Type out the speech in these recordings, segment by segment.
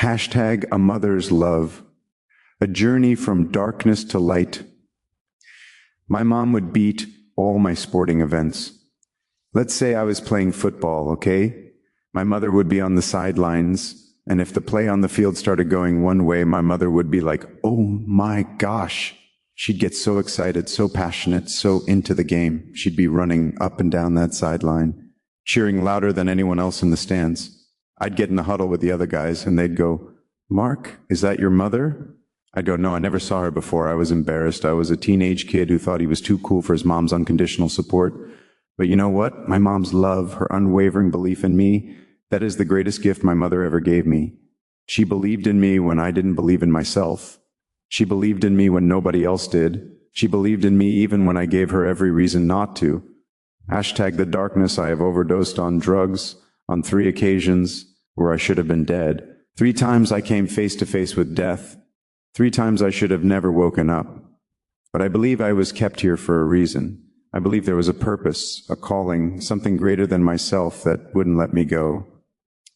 Hashtag a mother's love. A journey from darkness to light. My mom would beat all my sporting events. Let's say I was playing football, okay? My mother would be on the sidelines, and if the play on the field started going one way, my mother would be like, "Oh my gosh." She'd get so excited, so passionate, so into the game. She'd be running up and down that sideline, cheering louder than anyone else in the stands. I'd get in the huddle with the other guys, and they'd go, "Mark, is that your mother?" I'd go, "No, I never saw her before." I was embarrassed. I was a teenage kid who thought he was too cool for his mom's unconditional support. But you know what? My mom's love, her unwavering belief in me, that is the greatest gift my mother ever gave me. She believed in me when I didn't believe in myself. She believed in me when nobody else did. She believed in me even when I gave her every reason not to. Hashtag the darkness. I have overdosed on drugs on 3 occasions where I should have been dead. 3 times I came face to face with death. 3 times I should have never woken up. But I believe I was kept here for a reason. I believe there was a purpose, a calling, something greater than myself that wouldn't let me go.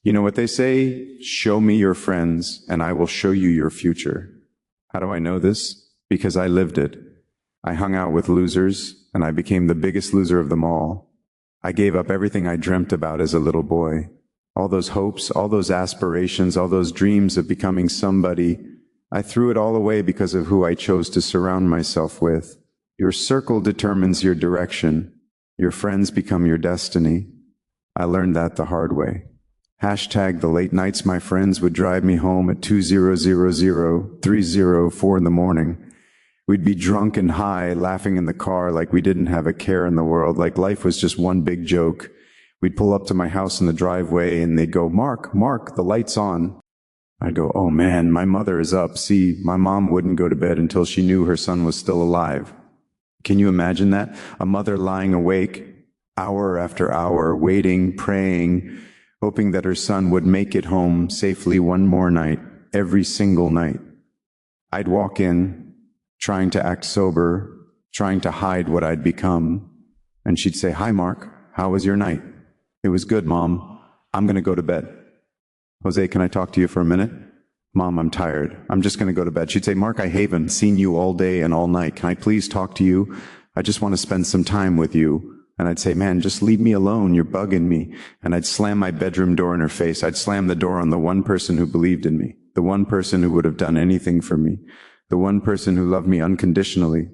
You know what they say? Show me your friends, and I will show you your future. How do I know this? Because I lived it. I hung out with losers, and I became the biggest loser of them all. I gave up everything I dreamt about as a little boy. All those hopes, all those aspirations, all those dreams of becoming somebody, I threw it all away because of who I chose to surround myself with. Your circle determines your direction. Your friends become your destiny. I learned that the hard way. Hashtag the late nights my friends would drive me home at 2:00-3:04 in the morning. We'd be drunk and high, laughing in the car like we didn't have a care in the world, like life was just one big joke. We'd pull up to my house in the driveway and they'd go, Mark, the light's on." I'd go, "Oh man, my mother is up." See, my mom wouldn't go to bed until she knew her son was still alive. Can you imagine that? A mother lying awake hour after hour, waiting, praying, hoping that her son would make it home safely one more night, every single night. I'd walk in, trying to act sober, trying to hide what I'd become, and she'd say, "Hi, Mark, how was your night?" "It was good, Mom. I'm going to go to bed." "Jose, can I talk to you for a minute?" "Mom, I'm tired. I'm just going to go to bed." She'd say, "Mark, I haven't seen you all day and all night. Can I please talk to you? I just want to spend some time with you." And I'd say, "Man, just leave me alone. You're bugging me." And I'd slam my bedroom door in her face. I'd slam the door on the one person who believed in me, the one person who would have done anything for me, the one person who loved me unconditionally.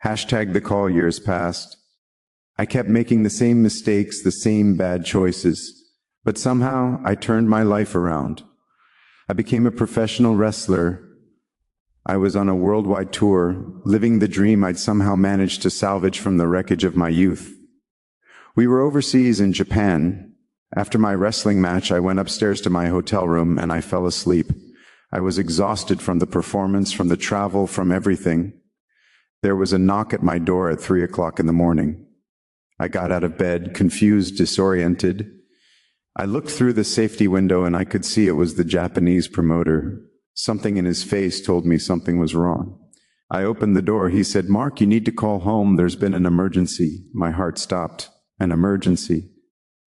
Hashtag the call years passed. I kept making the same mistakes, the same bad choices. But somehow I turned my life around. I became a professional wrestler. I was on a worldwide tour, living the dream I'd somehow managed to salvage from the wreckage of my youth. We were overseas in Japan. After my wrestling match, I went upstairs to my hotel room and I fell asleep. I was exhausted from the performance, from the travel, from everything. There was a knock at my door at 3:00 in the morning. I got out of bed, confused, disoriented. I looked through the safety window and I could see it was the Japanese promoter. Something in his face told me something was wrong. I opened the door. He said, "Mark, you need to call home. There's been an emergency." My heart stopped. An emergency.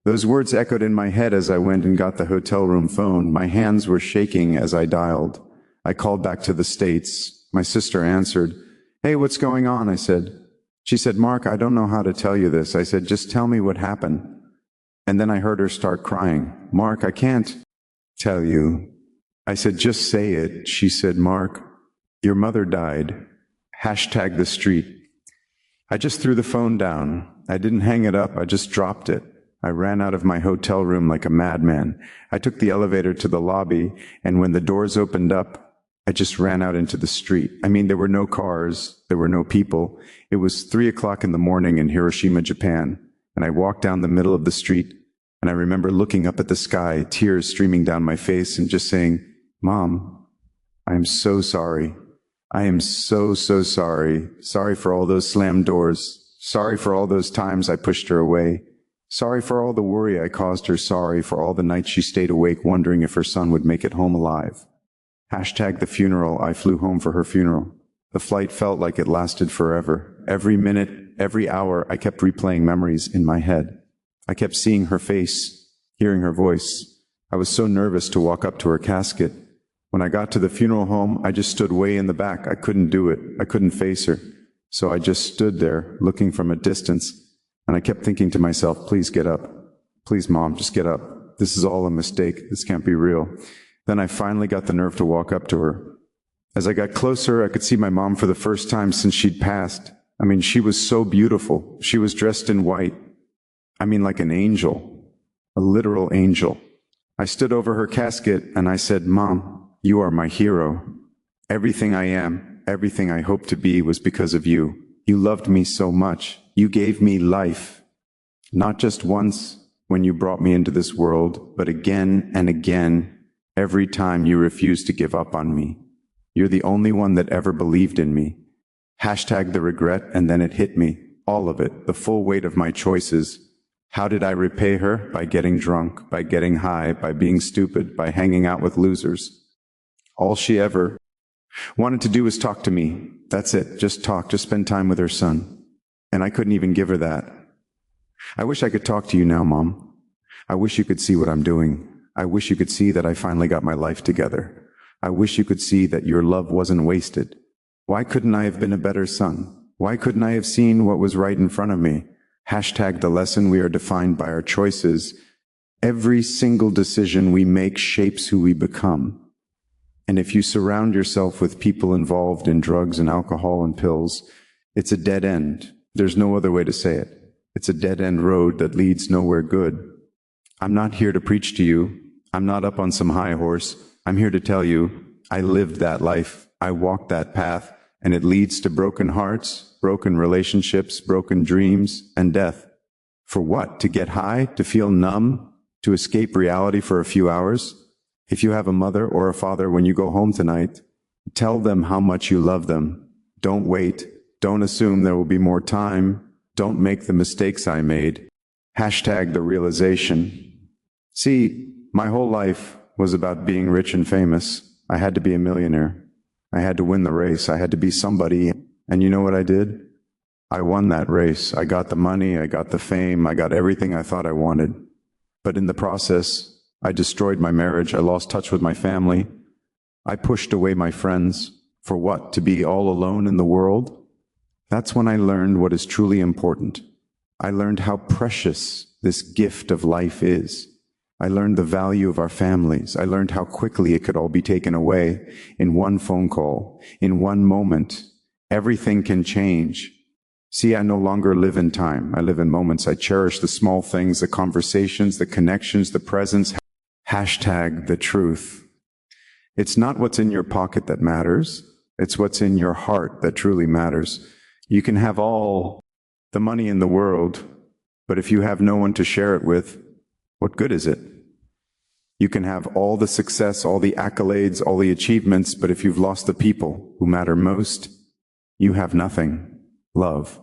Those words echoed in my head as I went and got the hotel room phone. My hands were shaking as I dialed. I called back to the States. My sister answered. "Hey, what's going on?" I said. She said, "Mark, I don't know how to tell you this." I said, "Just tell me what happened." And then I heard her start crying. "Mark, I can't tell you." I said, "Just say it." She said, "Mark, your mother died." Hashtag the street. I just threw the phone down. I didn't hang it up. I just dropped it. I ran out of my hotel room like a madman. I took the elevator to the lobby, and when the doors opened up, I just ran out into the street. I mean, there were no cars. There were no people. It was 3:00 in the morning in Hiroshima, Japan. And I walked down the middle of the street, and I remember looking up at the sky, tears streaming down my face, and just saying, "Mom, I am so sorry. I am so sorry. Sorry for all those slammed doors. Sorry for all those times I pushed her away. Sorry for all the worry I caused her. Sorry for all the nights she stayed awake wondering if her son would make it home alive." Hashtag the funeral. I flew home for her funeral. The flight felt like it lasted forever. Every minute, every hour, I kept replaying memories in my head. I kept seeing her face, hearing her voice. I was so nervous to walk up to her casket. When I got to the funeral home, I just stood way in the back. I couldn't do it. I couldn't face her. So I just stood there looking from a distance, and I kept thinking to myself, please get up. Please, Mom, just get up. This is all a mistake. This can't be real. Then I finally got the nerve to walk up to her. As I got closer, I could see my mom for the first time since she'd passed. I mean, she was so beautiful. She was dressed in white. I mean, like an angel, a literal angel. I stood over her casket and I said, Mom, you are my hero. Everything I am, everything I hope to be was because of you. You loved me so much. You gave me life. Not just once when you brought me into this world, but again and again, every time you refused to give up on me. You're the only one that ever believed in me. Hashtag the regret, and then it hit me. All of it, the full weight of my choices. How did I repay her? By getting drunk, by getting high, by being stupid, by hanging out with losers. All she ever wanted to do was talk to me. That's it. Just talk, just spend time with her son. And I couldn't even give her that. I wish I could talk to you now, Mom. I wish you could see what I'm doing. I wish you could see that I finally got my life together. I wish you could see that your love wasn't wasted. Why couldn't I have been a better son? Why couldn't I have seen what was right in front of me? Hashtag the lesson: we are defined by our choices. Every single decision we make shapes who we become. And if you surround yourself with people involved in drugs and alcohol and pills, it's a dead end. There's no other way to say it. It's a dead-end road that leads nowhere good. I'm not here to preach to you. I'm not up on some high horse. I'm here to tell you, I lived that life. I walked that path, and it leads to broken hearts, broken relationships, broken dreams, and death. For what? To get high? To feel numb? To escape reality for a few hours? If you have a mother or a father when you go home tonight, tell them how much you love them. Don't wait. Don't assume there will be more time. Don't make the mistakes I made. Hashtag the realization. See, my whole life was about being rich and famous. I had to be a millionaire. I had to win the race. I had to be somebody. And you know what I did? I won that race. I got the money. I got the fame. I got everything I thought I wanted. But in the process, I destroyed my marriage. I lost touch with my family. I pushed away my friends. For what? To be all alone in the world? That's when I learned what is truly important. I learned how precious this gift of life is. I learned the value of our families. I learned how quickly it could all be taken away in one phone call, in one moment. Everything can change. See, I no longer live in time. I live in moments. I cherish the small things, the conversations, the connections, the presence. Hashtag the truth. It's not what's in your pocket that matters. It's what's in your heart that truly matters. You can have all the money in the world, but if you have no one to share it with, what good is it? You can have all the success, all the accolades, all the achievements, but if you've lost the people who matter most, you have nothing. Love.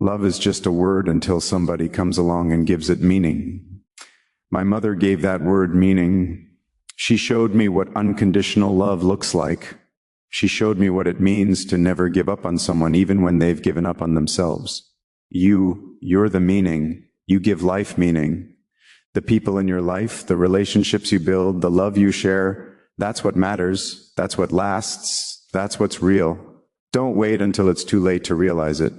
Love is just a word until somebody comes along and gives it meaning. My mother gave that word meaning. She showed me what unconditional love looks like. She showed me what it means to never give up on someone, even when they've given up on themselves. You're the meaning. You give life meaning. The people in your life, the relationships you build, the love you share, that's what matters. That's what lasts. That's what's real. Don't wait until it's too late to realize it.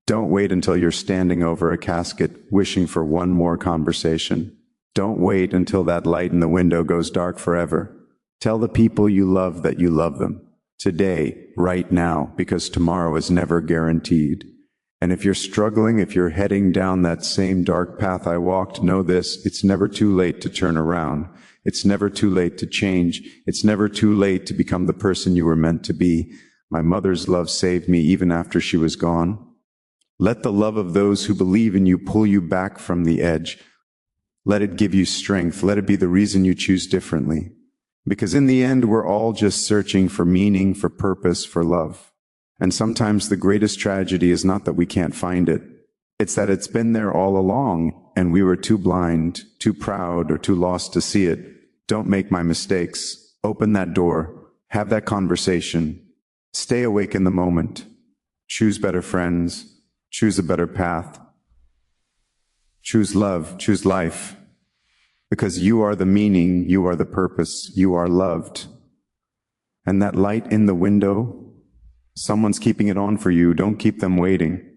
Don't wait until you're standing over a casket wishing for one more conversation. Don't wait until that light in the window goes dark forever. Tell the people you love that you love them. Today, right now, because tomorrow is never guaranteed. And if you're struggling, if you're heading down that same dark path I walked, know this: it's never too late to turn around. It's never too late to change. It's never too late to become the person you were meant to be. My mother's love saved me even after she was gone. Let the love of those who believe in you pull you back from the edge. Let it give you strength. Let it be the reason you choose differently. Because in the end, we're all just searching for meaning, for purpose, for love. And sometimes the greatest tragedy is not that we can't find it. It's that it's been there all along, and we were too blind, too proud, or too lost to see it. Don't make my mistakes. Open that door. Have that conversation. Stay awake in the moment. Choose better friends. Choose a better path. Choose love. Choose life. Because you are the meaning. You are the purpose. You are loved. And that light in the window, someone's keeping it on for you. Don't keep them waiting.